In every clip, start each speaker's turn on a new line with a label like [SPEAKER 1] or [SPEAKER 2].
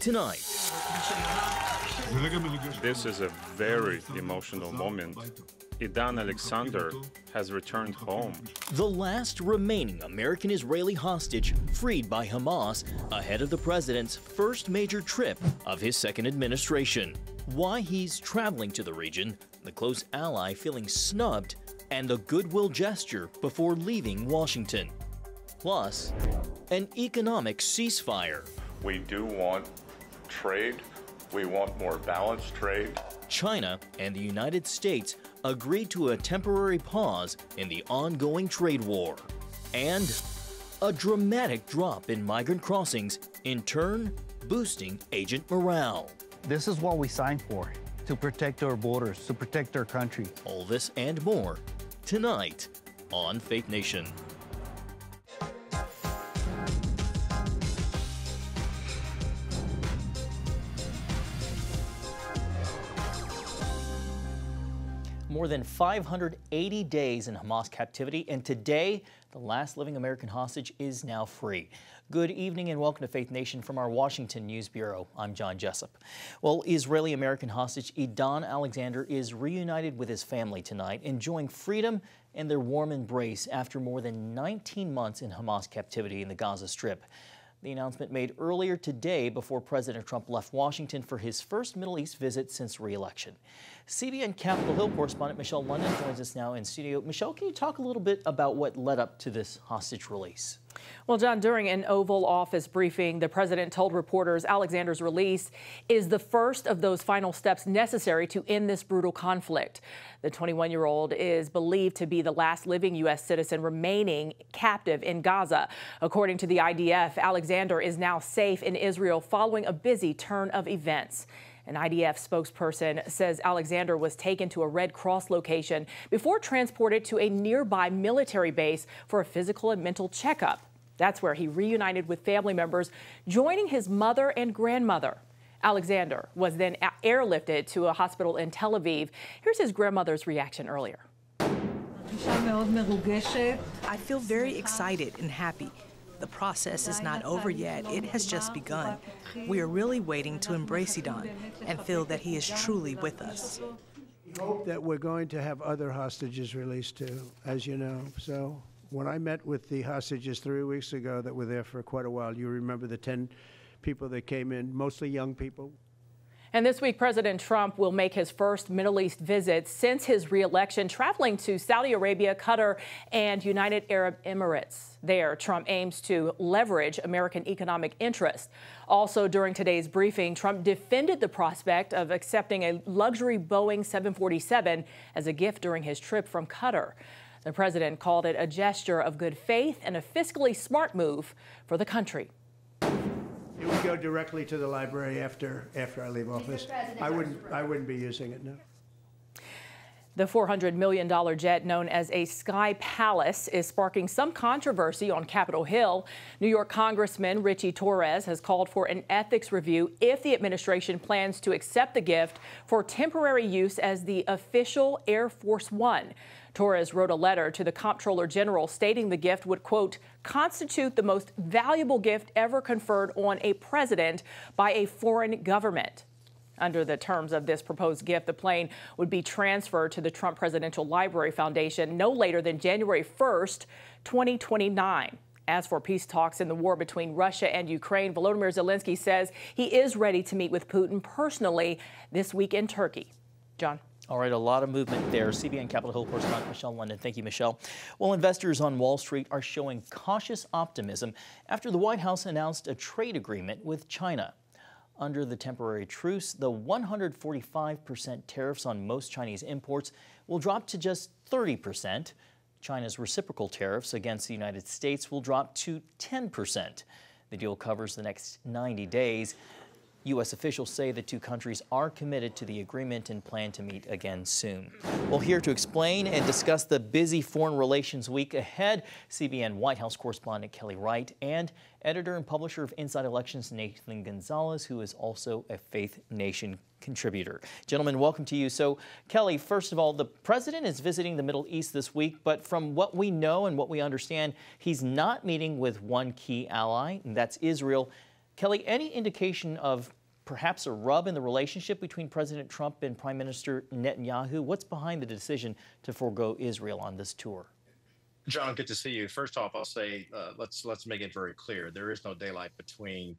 [SPEAKER 1] tonight.
[SPEAKER 2] This is a very emotional moment. Idan Alexander has returned home.
[SPEAKER 1] The last remaining American-Israeli hostage freed by Hamas ahead of the president's first major trip of his second administration. Why he's traveling to the region, the close ally feeling snubbed, and a goodwill gesture before leaving Washington. Plus, an economic ceasefire.
[SPEAKER 3] We do want trade. We want more balanced trade.
[SPEAKER 1] China and the United States agreed to a temporary pause in the ongoing trade war. And a dramatic drop in migrant crossings, in turn boosting agent morale.
[SPEAKER 4] This is what we signed for, to protect our borders, to protect our country.
[SPEAKER 1] All this and more tonight on Faith Nation. More than 580 days in Hamas captivity, and today, the last living American hostage is now free. Good evening and welcome to Faith Nation from our Washington News Bureau. I'm John Jessup. Well, Israeli-American hostage Idan Alexander is reunited with his family tonight, enjoying freedom and their warm embrace after more than 19 months in Hamas captivity in the Gaza Strip. The announcement made earlier today before President Trump left Washington for his first Middle East visit since re-election. CBN Capitol Hill correspondent Michelle London joins us now in studio. Michelle, can you talk a little bit about what led up to this hostage release?
[SPEAKER 5] Well, John, during an Oval Office briefing, the president told reporters Alexander's release is the first of those final steps necessary to end this brutal conflict. The 21-year-old is believed to be the last living U.S. citizen remaining captive in Gaza. According to the IDF, Alexander is now safe in Israel following a busy turn of events. An IDF spokesperson says Alexander was taken to a Red Cross location before transported to a nearby military base for a physical and mental checkup. That's where he reunited with family members, joining his mother and grandmother. Alexander was then airlifted to a hospital in Tel Aviv. Here's his grandmother's reaction earlier.
[SPEAKER 6] I feel very excited and happy. The process is not over yet. It has just begun. We are really waiting to embrace Idan and feel that he is truly with us.
[SPEAKER 7] We hope that we're going to have other hostages released too, as you know. So when I met with the hostages 3 weeks ago that were there for quite a while, you remember the 10 people that came in, mostly young people.
[SPEAKER 5] And this week, President Trump will make his first Middle East visit since his re-election, traveling to Saudi Arabia, Qatar, and United Arab Emirates. There, Trump aims to leverage American economic interests. Also, during today's briefing, Trump defended the prospect of accepting a luxury Boeing 747 as a gift during his trip from Qatar. The president called it a gesture of good faith and a fiscally smart move for the country.
[SPEAKER 7] It would go directly to the library after I leave office. I wouldn't be using it, no.
[SPEAKER 5] The $400 million jet known as a Sky Palace is sparking some controversy on Capitol Hill. New York Congressman Richie Torres has called for an ethics review if the administration plans to accept the gift for temporary use as the official Air Force One. Torres wrote a letter to the Comptroller General stating the gift would, quote, constitute the most valuable gift ever conferred on a president by a foreign government. Under the terms of this proposed gift, the plane would be transferred to the Trump Presidential Library Foundation no later than January 1st, 2029. As for peace talks in the war between Russia and Ukraine, Volodymyr Zelensky says he is ready to meet with Putin personally this week in Turkey. John.
[SPEAKER 1] All right, a lot of movement there. CBN Capitol Hill correspondent Michelle London. Thank you, Michelle. Well, investors on Wall Street are showing cautious optimism after the White House announced a trade agreement with China. Under the temporary truce, the 145% tariffs on most Chinese imports will drop to just 30%. China's reciprocal tariffs against the United States will drop to 10%. The deal covers the next 90 days. U.S. officials say the two countries are committed to the agreement and plan to meet again soon. Well, here to explain and discuss the busy foreign relations week ahead, CBN White House correspondent Kelly Wright and editor and publisher of Inside Elections Nathan Gonzalez, who is also a Faith Nation contributor. Gentlemen, welcome to you. So, Kelly, first of all, the president is visiting the Middle East this week, but from what we know and what we understand, he's not meeting with one key ally, and that's Israel. Kelly, any indication of perhaps a rub in the relationship between President Trump and Prime Minister Netanyahu? What's behind the decision to forego Israel on this tour?
[SPEAKER 8] John, good to see you. First off, I'll say let's make it very clear: there is no daylight between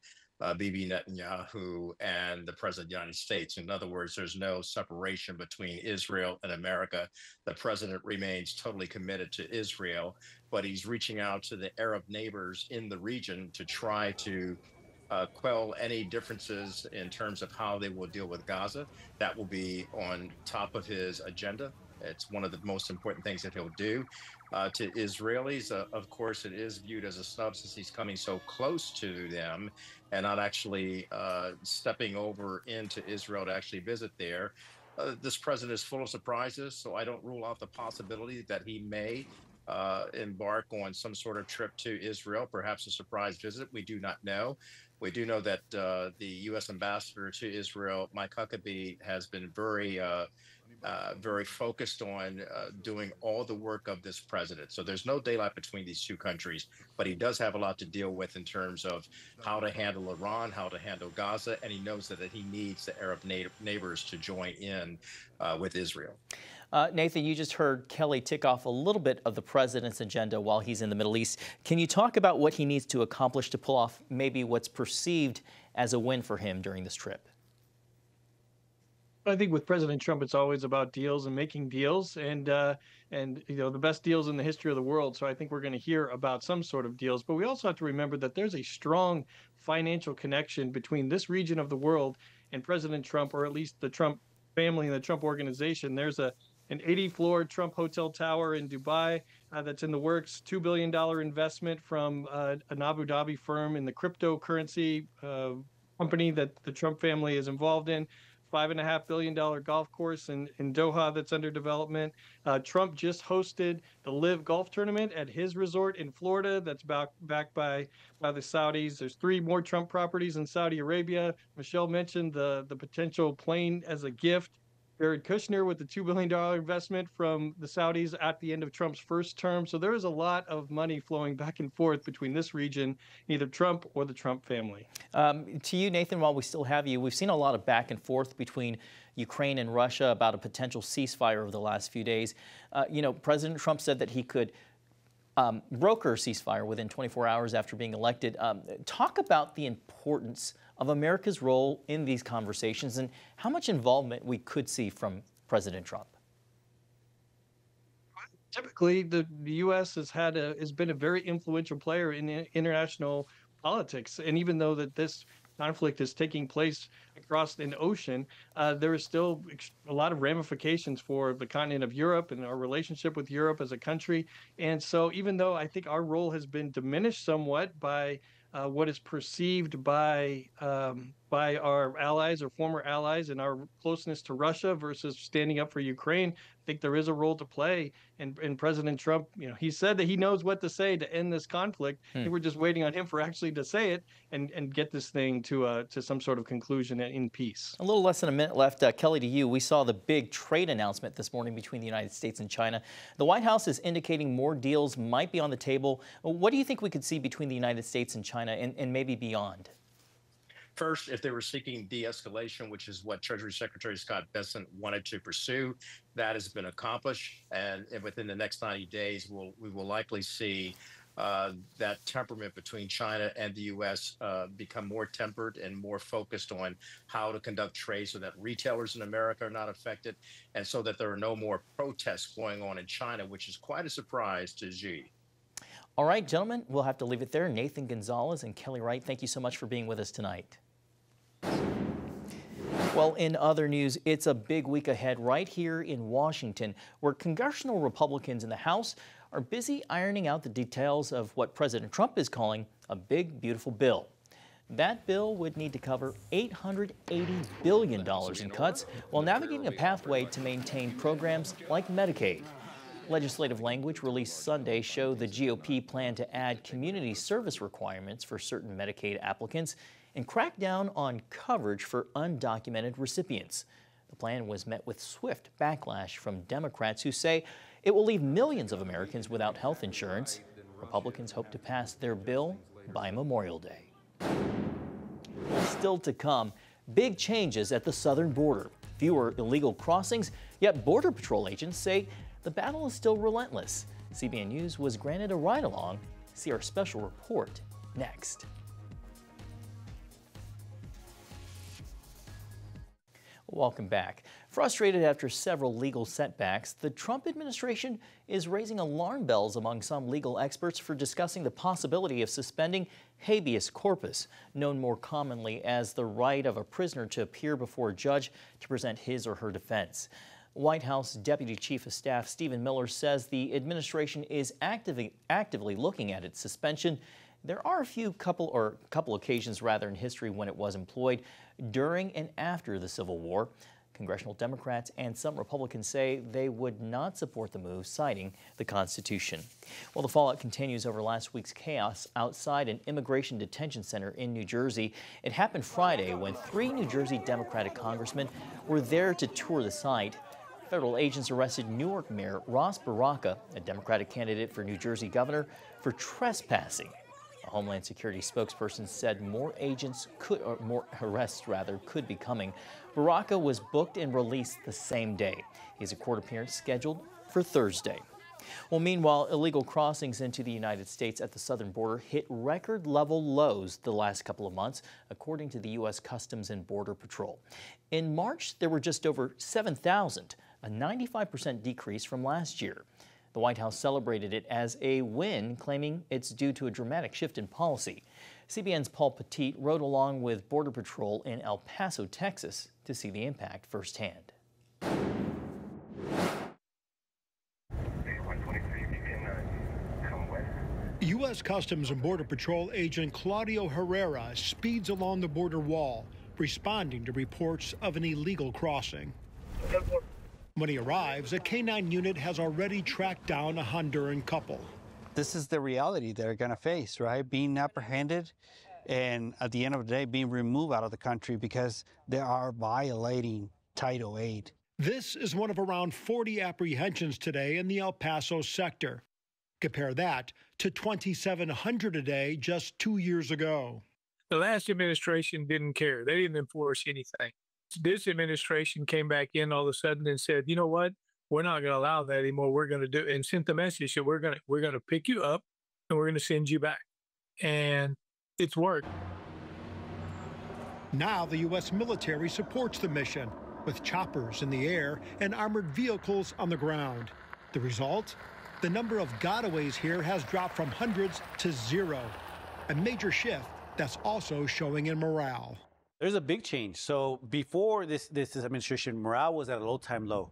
[SPEAKER 8] Bibi Netanyahu and the President of the United States. In other words, there's no separation between Israel and America. The president remains totally committed to Israel, but he's reaching out to the Arab neighbors in the region to try to quell any differences in terms of how they will deal with Gaza. That will be on top of his agenda. It's one of the most important things that he'll do. To Israelis, of course, it is viewed as a snub since he's coming so close to them and not actually stepping over into Israel to actually visit there. This president is full of surprises, so I don't rule out the possibility that he may embark on some sort of trip to Israel, perhaps a surprise visit. We do not know. We do know that the U.S. ambassador to Israel, Mike Huckabee, has been very focused on doing all the work of this president. So there's no daylight between these two countries, but he does have a lot to deal with in terms of how to handle Iran, how to handle Gaza, and he knows that he needs the Arab neighbors to join in with Israel.
[SPEAKER 1] Nathan, you just heard Kelly tick off a little bit of the president's agenda while he's in the Middle East. Can you talk about what he needs to accomplish to pull off maybe what's perceived as a win for him during this trip?
[SPEAKER 9] I think with President Trump, it's always about deals and making deals, and you know, the best deals in the history of the world. So I think we're going to hear about some sort of deals. But we also have to remember that there's a strong financial connection between this region of the world and President Trump, or at least the Trump family and the Trump organization. There's an 80-floor Trump hotel tower in Dubai that's in the works, $2 billion investment from an Abu Dhabi firm in the cryptocurrency company that the Trump family is involved in. $5.5 billion golf course in Doha that's under development. Trump just hosted the Live Golf Tournament at his resort in Florida that's backed by the Saudis. There's 3 more Trump properties in Saudi Arabia. Michelle mentioned the potential plane as a gift. Jared Kushner with the $2 billion investment from the Saudis at the end of Trump's first term. So there is a lot of money flowing back and forth between this region, either Trump or the Trump family.
[SPEAKER 1] To you, Nathan, while we still have you, we've seen a lot of back and forth between Ukraine and Russia about a potential ceasefire over the last few days. You know, President Trump said that he could broker a ceasefire within 24 hours after being elected. Talk about the importance of America's role in these conversations and how much involvement we could see from President Trump.
[SPEAKER 9] Typically, the U.S. has been a very influential player in international politics, and even though that this conflict is taking place across an ocean, there is still a lot of ramifications for the continent of Europe and our relationship with Europe as a country. And so even though I think our role has been diminished somewhat by what is perceived by our allies or former allies and our closeness to Russia versus standing up for Ukraine, I think there is a role to play. And President Trump, you know, he said that he knows what to say to end this conflict. I think we're just waiting on him for actually to say it and get this thing to some sort of conclusion in peace.
[SPEAKER 1] A little less than a minute left. Kelly, to you, we saw the big trade announcement this morning between the United States and China. The White House is indicating more deals might be on the table. What do you think we could see between the United States and China and maybe beyond?
[SPEAKER 8] First, if they were seeking de-escalation, which is what Treasury Secretary Scott Bessent wanted to pursue, that has been accomplished. And within the next 90 days, we will likely see that temperament between China and the U.S. Become more tempered and more focused on how to conduct trade so that retailers in America are not affected and so that there are no more protests going on in China, which is quite a surprise to Xi.
[SPEAKER 1] All right, gentlemen, we'll have to leave it there. Nathan Gonzalez and Kelly Wright, thank you so much for being with us tonight. Well, in other news, it's a big week ahead right here in Washington, where congressional Republicans in the House are busy ironing out the details of what President Trump is calling a big, beautiful bill. That bill would need to cover $880 billion in cuts while navigating a pathway to maintain programs like Medicaid. Legislative language released Sunday showed the GOP plan to add community service requirements for certain Medicaid applicants and crack down on coverage for undocumented recipients. The plan was met with swift backlash from Democrats who say it will leave millions of Americans without health insurance. Republicans hope to pass their bill by Memorial Day. still to come. Big changes at the southern border. Fewer illegal crossings, yet Border Patrol agents say the battle is still relentless. CBN News was granted a ride-along. See our special report next. Welcome back. Frustrated after several legal setbacks, the Trump administration is raising alarm bells among some legal experts for discussing the possibility of suspending habeas corpus, known more commonly as the right of a prisoner to appear before a judge to present his or her defense. White House Deputy Chief of Staff Stephen Miller says the administration is actively looking at its suspension. There are a couple occasions in history when it was employed during and after the Civil War. Congressional Democrats and some Republicans say they would not support the move, citing the Constitution. Well, the fallout continues over last week's chaos outside an immigration detention center in New Jersey. It happened Friday when 3 New Jersey Democratic congressmen were there to tour the site. Federal agents arrested Newark Mayor Ross Baraka, a Democratic candidate for New Jersey governor, for trespassing. A Homeland Security spokesperson said more arrests could be coming. Baraka was booked and released the same day. He has a court appearance scheduled for Thursday. Well, meanwhile, illegal crossings into the United States at the southern border hit record-level lows the last couple of months, according to the U.S. Customs and Border Patrol. In March, there were just over 7,000, a 95% decrease from last year. The White House celebrated it as a win, claiming it's due to a dramatic shift in policy. CBN's Paul Petit rode along with Border Patrol in El Paso, Texas, to see the impact firsthand.
[SPEAKER 10] U.S. Customs and Border Patrol agent Claudio Herrera speeds along the border wall, responding to reports of an illegal crossing. When he arrives, a K-9 unit has already tracked down a Honduran couple.
[SPEAKER 4] This is the reality they're going to face, right? Being apprehended and at the end of the day being removed out of the country because they are violating Title VIII.
[SPEAKER 10] This is one of around 40 apprehensions today in the El Paso sector. Compare that to 2,700 a day just 2 years ago.
[SPEAKER 11] The last administration didn't care. They didn't enforce anything. This administration came back in all of a sudden and said, you know what? We're not going to allow that anymore. We're going to do, and sent the message that we're going to pick you up and we're going to send you back. And it's worked.
[SPEAKER 10] Now the U.S. military supports the mission with choppers in the air and armored vehicles on the ground. The result? The number of gotaways here has dropped from hundreds to 0. A major shift that's also showing in morale.
[SPEAKER 12] There's a big change. So before this administration, morale was at a all-time low.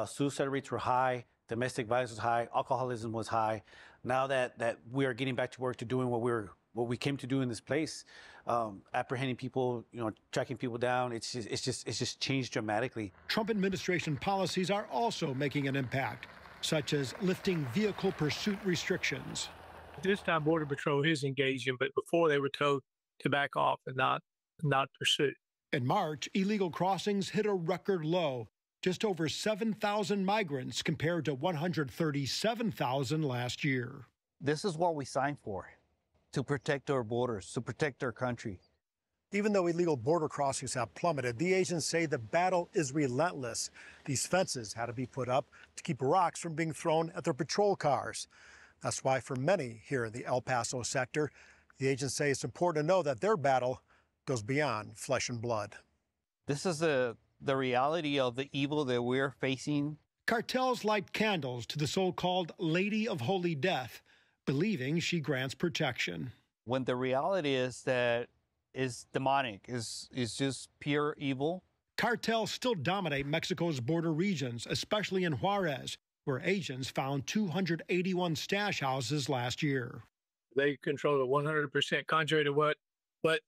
[SPEAKER 12] Suicide rates were high, domestic violence was high, alcoholism was high. Now that we are getting back to work to doing what we came to do in this place, apprehending people, tracking people down, it's just changed dramatically.
[SPEAKER 10] Trump administration policies are also making an impact, such as lifting vehicle pursuit restrictions.
[SPEAKER 11] This time, Border Patrol is engaging, but before they were told to back off and not pursue.
[SPEAKER 10] In March, illegal crossings hit a record low, just over 7,000 migrants compared to 137,000 last year.
[SPEAKER 4] This is what we signed for, to protect our borders, to protect our country.
[SPEAKER 13] Even though illegal border crossings have plummeted, the agents say the battle is relentless. These fences had to be put up to keep rocks from being thrown at their patrol cars. That's why for many here in the El Paso sector, the agents say it's important to know that their battle goes beyond flesh and blood.
[SPEAKER 4] This is the reality of the evil that we're facing.
[SPEAKER 10] Cartels light candles to the so-called Lady of Holy Death, believing she grants protection.
[SPEAKER 4] When the reality is that is demonic, is just pure evil.
[SPEAKER 10] Cartels still dominate Mexico's border regions, especially in Juarez, where agents found 281 stash houses last year.
[SPEAKER 11] They control it 100%, contrary to what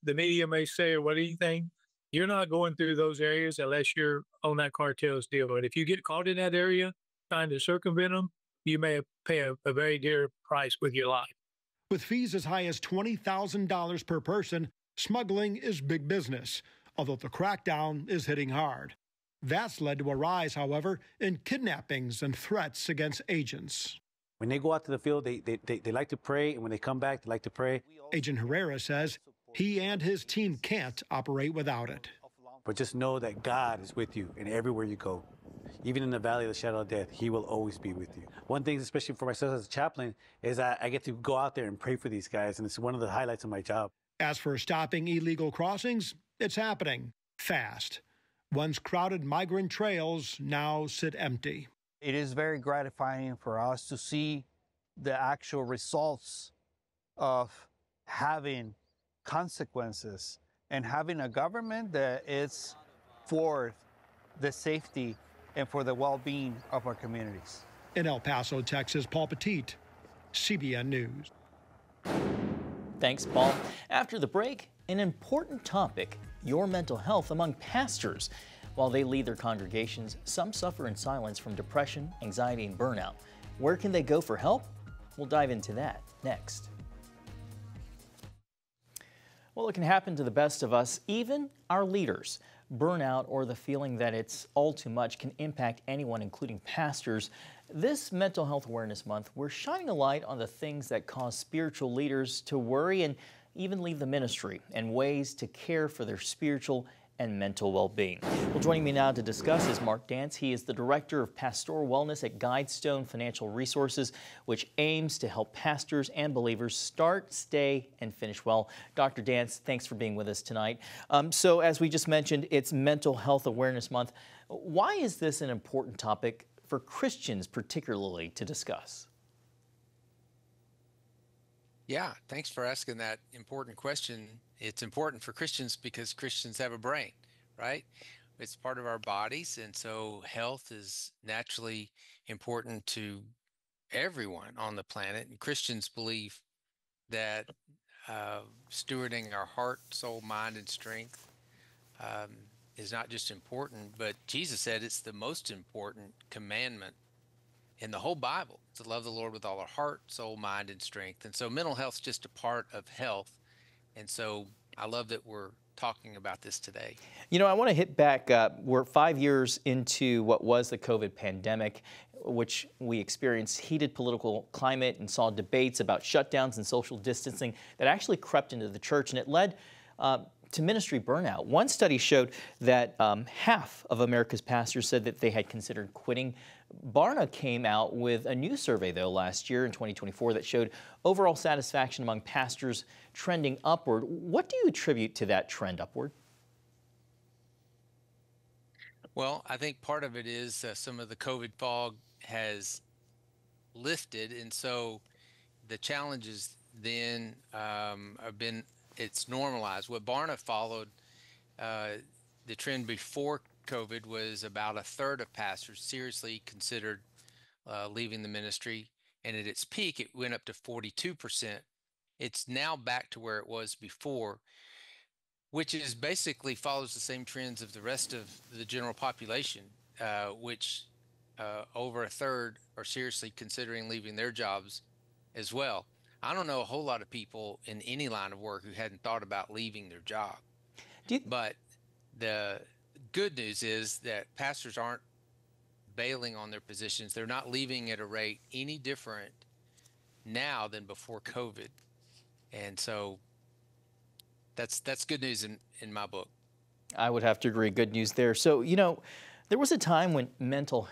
[SPEAKER 11] the media may say or what anything. You're not going through those areas unless you're on that cartel's deal. And if you get caught in that area trying to circumvent them, you may pay a very dear price with your life.
[SPEAKER 10] With fees as high as $20,000 per person, smuggling is big business, although the crackdown is hitting hard. That's led to a rise, however, in kidnappings and threats against agents.
[SPEAKER 12] When they go out to the field, they like to pray, and when they come back, they like to pray.
[SPEAKER 10] Agent Herrera says He and his team can't operate without it.
[SPEAKER 12] But just know that God is with you and everywhere you go. Even in the valley of the shadow of death, he will always be with you. One thing, especially for myself as a chaplain, is I get to go out there and pray for these guys, and it's one of the highlights of my job.
[SPEAKER 10] As for stopping illegal crossings, it's happening fast. Once crowded migrant trails now sit empty.
[SPEAKER 4] It is very gratifying for us to see the actual results of having consequences and having a government that is for the safety and for the well-being of our communities.
[SPEAKER 10] In El Paso, Texas, Paul Petit, CBN News.
[SPEAKER 1] Thanks, Paul. After the break, an important topic, your mental health among pastors. While they lead their congregations, some suffer in silence from depression, anxiety, and burnout. Where can they go for help? We'll dive into that next. Well, it can happen to the best of us, even our leaders. Burnout or the feeling that it's all too much can impact anyone, including pastors. This Mental Health Awareness Month, we're shining a light on the things that cause spiritual leaders to worry and even leave the ministry, and ways to care for their spiritual and mental well-being. Well, joining me now to discuss is Mark Dance. He is the Director of Pastoral Wellness at Guidestone Financial Resources, which aims to help pastors and believers start, stay, and finish well. Dr. Dance, thanks for being with us tonight. So as we just mentioned, it's Mental Health Awareness Month. Why is this an important topic for Christians particularly to discuss?
[SPEAKER 14] Yeah, thanks for asking that important question. It's important for Christians because Christians have a brain, right? It's part of our bodies, and so health is naturally important to everyone on the planet. And Christians believe that stewarding our heart, soul, mind, and strength is not just important, but Jesus said it's the most important commandment in the whole Bible, to love the Lord with all our heart, soul, mind, and strength. And so mental health is just a part of health. And so I love that we're talking about this today.
[SPEAKER 1] You know, I want to hit back. We're 5 years into what was the COVID pandemic, which we experienced heated political climate and saw debates about shutdowns and social distancing that actually crept into the church, and it led to ministry burnout. One study showed that half of America's pastors said that they had considered quitting. Barna came out with a new survey, though, last year in 2024 that showed overall satisfaction among pastors trending upward. What do you attribute to that trend upward?
[SPEAKER 14] Well, I think part of it is some of the COVID fog has lifted, and so the challenges then have been, it's normalized. What Barna followed, the trend before COVID was about a third of pastors seriously considered leaving the ministry, and at its peak it went up to 42%. It's now back to where it was before, which is basically follows the same trends of the rest of the general population, which over a third are seriously considering leaving their jobs as well. I don't know a whole lot of people in any line of work who hadn't thought about leaving their job. But the good news is that pastors aren't bailing on their positions. They're not leaving at a rate any different now than before COVID. And so that's good news in my book.
[SPEAKER 1] I would have to agree. Good news there. So, you know, there was a time when mental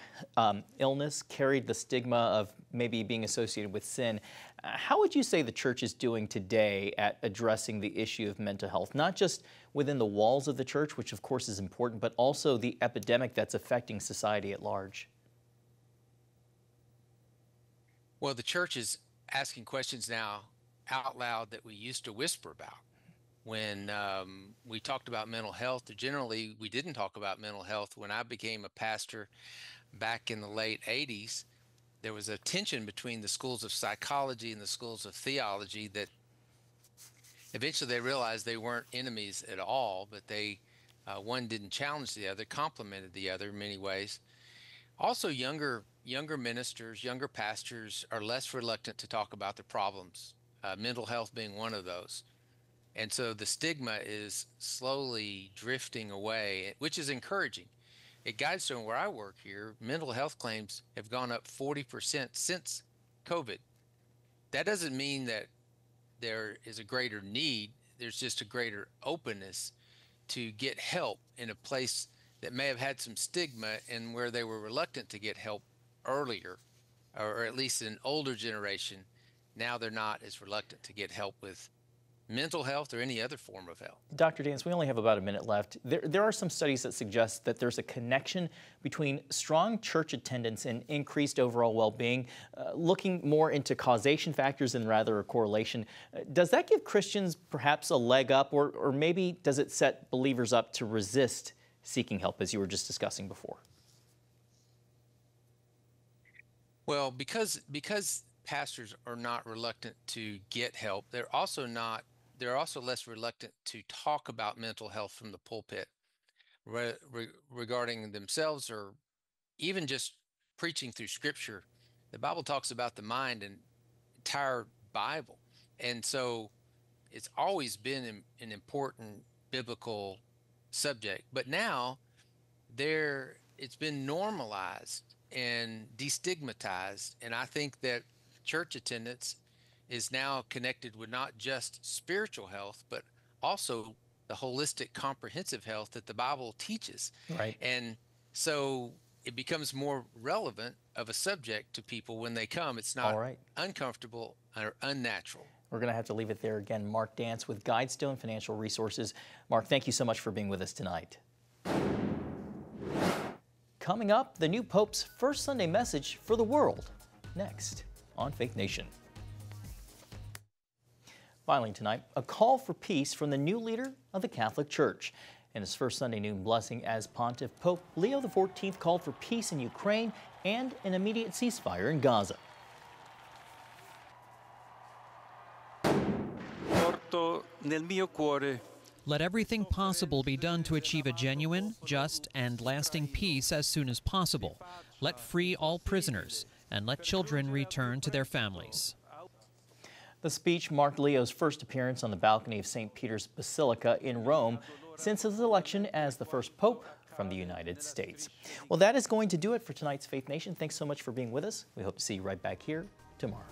[SPEAKER 1] illness carried the stigma of maybe being associated with sin. How would you say the church is doing today at addressing the issue of mental health, not just within the walls of the church, which of course is important, but also the epidemic that's affecting society at large?
[SPEAKER 14] Well, the church is asking questions now out loud that we used to whisper about. When we talked about mental health, generally we didn't talk about mental health. When I became a pastor back in the late 80s, there was a tension between the schools of psychology and the schools of theology that eventually they realized they weren't enemies at all, but they one didn't challenge the other, complemented the other in many ways. Also, younger ministers, younger pastors are less reluctant to talk about their problems, mental health being one of those. And so the stigma is slowly drifting away, which is encouraging. At Guidestone, where I work here, mental health claims have gone up 40% since COVID. That doesn't mean that there is a greater need. there's just a greater openness to get help in a place that may have had some stigma and where they were reluctant to get help earlier, or at least an older generation. Now they're not as reluctant to get help with mental health or any other form of health.
[SPEAKER 1] Dr. Dance, we only have about a minute left. There are some studies that suggest that there's a connection between strong church attendance and increased overall well-being, looking more into causation factors than rather a correlation. Does that give Christians perhaps a leg up, or maybe does it set believers up to resist seeking help, as you were just discussing before?
[SPEAKER 14] Well, because pastors are not reluctant to get help, they're also less reluctant to talk about mental health from the pulpit regarding themselves, or even just preaching through Scripture. The Bible talks about the mind and entire Bible. And so it's always been an important biblical subject. But now it's been normalized and destigmatized. And I think that church attendance is now connected with not just spiritual health, but also the holistic, comprehensive health that the Bible teaches.
[SPEAKER 1] Right.
[SPEAKER 14] And so it becomes more relevant of a subject to people when they come. It's not uncomfortable or unnatural.
[SPEAKER 1] We're going to have to leave it there. Again, Mark Dance with Guidestone Financial Resources. Mark, thank you so much for being with us tonight. Coming up, the new Pope's first Sunday message for the world. Next on Faith Nation. Finally tonight, a call for peace from the new leader of the Catholic Church. In his first Sunday noon blessing as Pontiff, Pope Leo XIV called for peace in Ukraine and an immediate ceasefire in Gaza.
[SPEAKER 15] Let everything possible be done to achieve a genuine, just, and lasting peace as soon as possible. Let free all prisoners, and let children return to their families.
[SPEAKER 1] The speech marked Leo's first appearance on the balcony of St. Peter's Basilica in Rome since his election as the first pope from the United States. Well, that is going to do it for tonight's Faith Nation. Thanks so much for being with us. We hope to see you right back here tomorrow.